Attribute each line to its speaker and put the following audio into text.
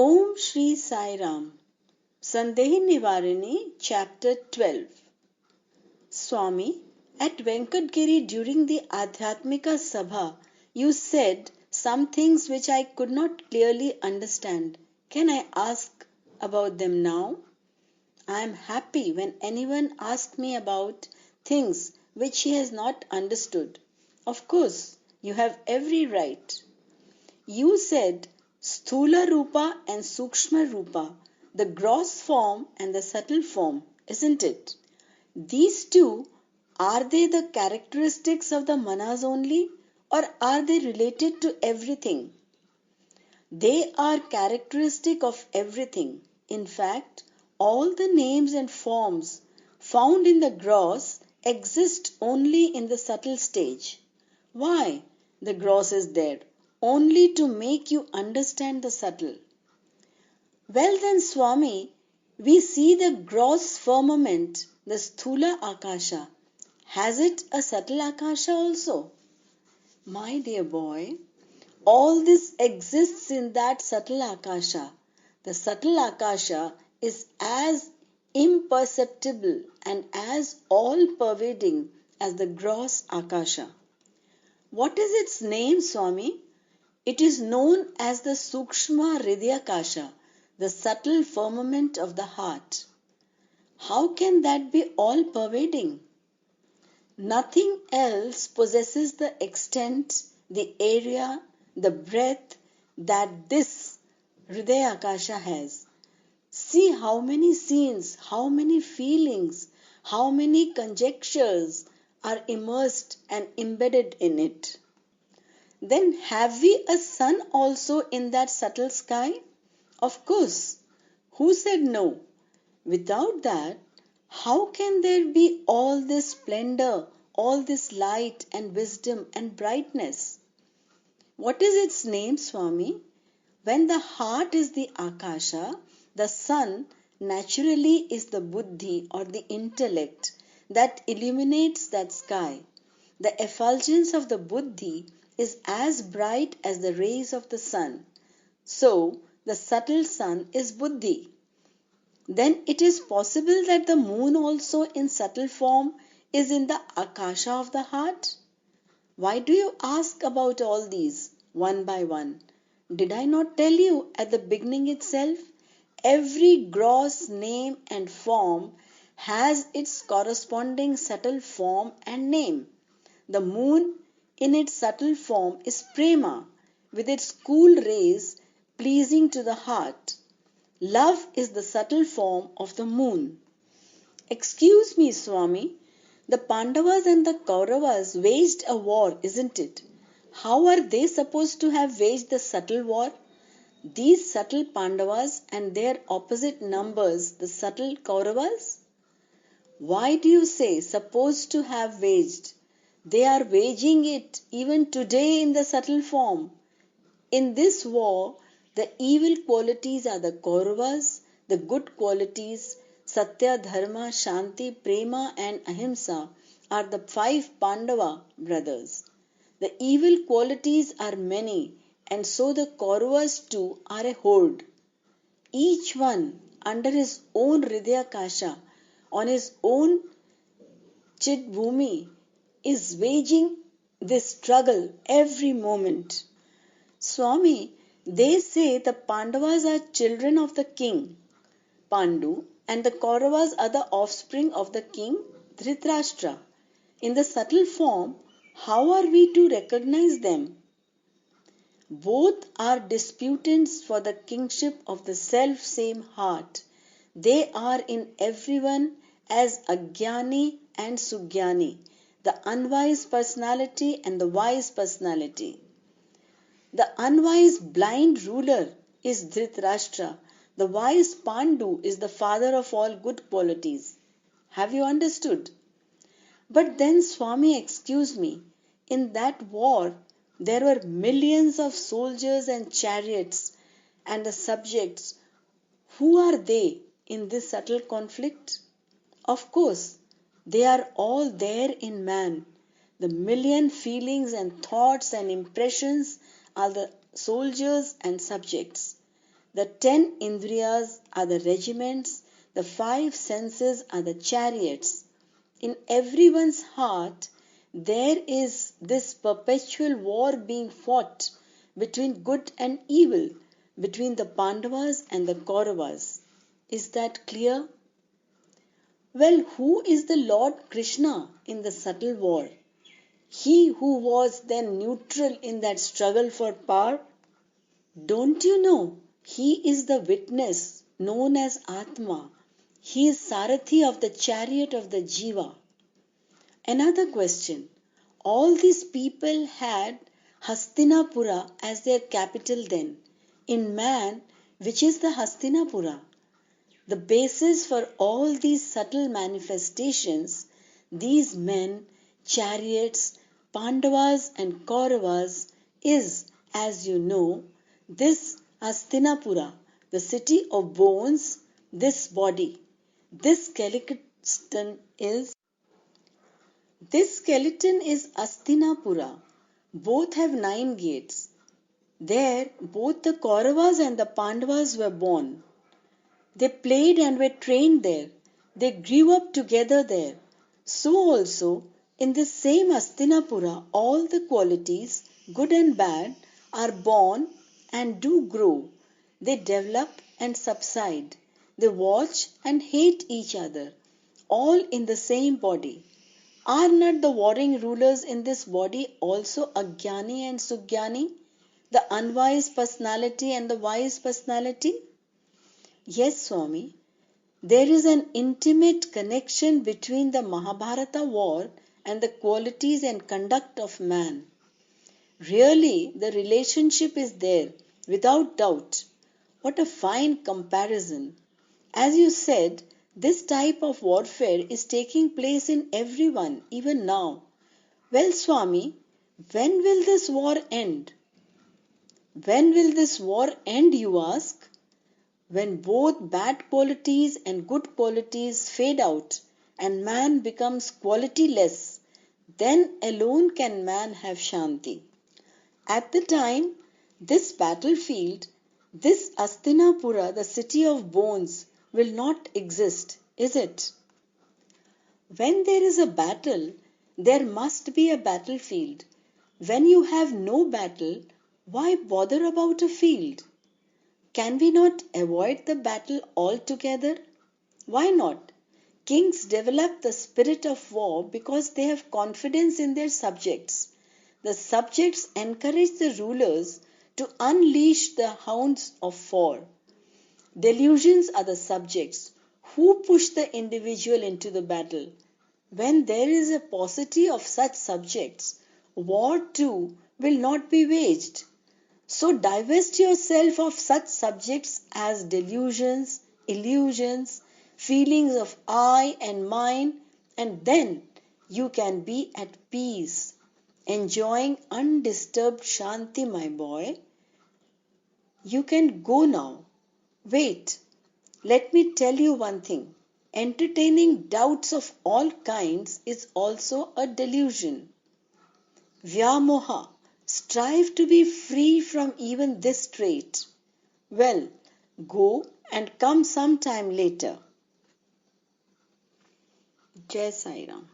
Speaker 1: Om Shri Sai Ram. Sandeha Nivarini, Chapter 12. Swami, at Venkatgiri during the Adhyatmika Sabha, you said some things which I could not clearly understand. Can I ask about them now? I am happy when anyone asks me about things which he has not understood. Of course, you have every right. You said Sthula Rupa and Sukshma Rupa, the gross form and the subtle form, isn't it? These two, are they the characteristics of the manas only, or are they related to everything? They are characteristic of everything. In fact, all the names and forms found in the gross exist only in the subtle stage. Why? The gross is there only to make you understand the subtle. Well then, Swami, we see the gross firmament, the Sthula Akasha. Has it a subtle Akasha also? My dear boy, all this exists in that subtle Akasha. The subtle Akasha is as imperceptible and as all-pervading as the gross Akasha. What is its name, Swami? It is known as the Sukshma Hridayakasha, the subtle firmament of the heart. How can that be all-pervading? Nothing else possesses the extent, the area, the breadth that this Hridayakasha has. See how many scenes, how many feelings, how many conjectures are immersed and embedded in it. Then have we a sun also in that subtle sky? Of course. Who said no? Without that, how can there be all this splendor, all this light and wisdom and brightness? What is its name, Swami? When the heart is the Akasha, the sun naturally is the buddhi or the intellect that illuminates that sky. The effulgence of the buddhi is as bright as the rays of the sun. So, the subtle sun is buddhi. Then it is possible that the moon also in subtle form is in the Akasha of the heart? Why do you ask about all these one by one? Did I not tell you at the beginning itself? Every gross name and form has its corresponding subtle form and name. The moon in its subtle form is prema, with its cool rays pleasing to the heart. Love is the subtle form of the moon. Excuse me, Swami, the Pandavas and the Kauravas waged a war, isn't it? How are they supposed to have waged the subtle war? These subtle Pandavas and their opposite numbers, the subtle Kauravas? Why do you say supposed to have waged? They are waging it even today in the subtle form. In this war, the evil qualities are the Kauravas, the good qualities, Satya, Dharma, Shanti, Prema and Ahimsa are the 5 Pandava brothers. The evil qualities are many, and so the Kauravas too are a horde. Each one under his own Hridayakasha, on his own Chidbhumi, is waging this struggle every moment. Swami, they say the Pandavas are children of the king, Pandu, and the Kauravas are the offspring of the king, Dhritarashtra. In the subtle form, how are we to recognize them? Both are disputants for the kingship of the self-same heart. They are in everyone as Ajnani and Sugyani, the unwise personality and the wise personality. The unwise blind ruler is Dhritarashtra. The wise Pandu is the father of all good qualities. Have you understood? But then, Swami, excuse me, in that war there were millions of soldiers and chariots and the subjects. Who are they in this subtle conflict? Of course, they are all there in man. The million feelings and thoughts and impressions are the soldiers and subjects. The 10 Indriyas are the regiments, the 5 senses are the chariots. In everyone's heart, there is this perpetual war being fought between good and evil, between the Pandavas and the Kauravas. Is that clear? Well, who is the Lord Krishna in the subtle war? He who was then neutral in that struggle for power? Don't you know? He is the witness known as Atma. He is Sarathi of the chariot of the Jiva. Another question. All these people had Hastinapura as their capital then. In man, which is the Hastinapura? The basis for all these subtle manifestations, these men, chariots, Pandavas and Kauravas, is, as you know, this Hastinapura, the city of bones, this body. This skeleton is Hastinapura. Both have 9 gates. There, both the Kauravas and the Pandavas were born. They played and were trained there. They grew up together there. So also, in this same Hastinapura, all the qualities, good and bad, are born and do grow. They develop and subside. They watch and hate each other, all in the same body. Are not the warring rulers in this body also Ajnani and Sugyani, the unwise personality and the wise personality? Yes, Swami, there is an intimate connection between the Mahabharata war and the qualities and conduct of man. Really, the relationship is there, without doubt. What a fine comparison. As you said, this type of warfare is taking place in everyone, even now. Well, Swami, when will this war end? When will this war end, you ask? When both bad qualities and good qualities fade out and man becomes qualityless, then alone can man have Shanti. At the time, this battlefield, this Hastinapura, the city of bones, will not exist, is it? When there is a battle, there must be a battlefield. When you have no battle, why bother about a field? Can we not avoid the battle altogether? Why not? Kings develop the spirit of war because they have confidence in their subjects. The subjects encourage the rulers to unleash the hounds of war. Delusions are the subjects who push the individual into the battle. When there is a paucity of such subjects, war too will not be waged. So divest yourself of such subjects as delusions, illusions, feelings of I and mine, and then you can be at peace, enjoying undisturbed Shanti, my boy. You can go now. Wait, let me tell you one thing. Entertaining doubts of all kinds is also a delusion. Vyamoha. Strive to be free from even this trait. Well, go and come sometime later. Jai Sai Ram.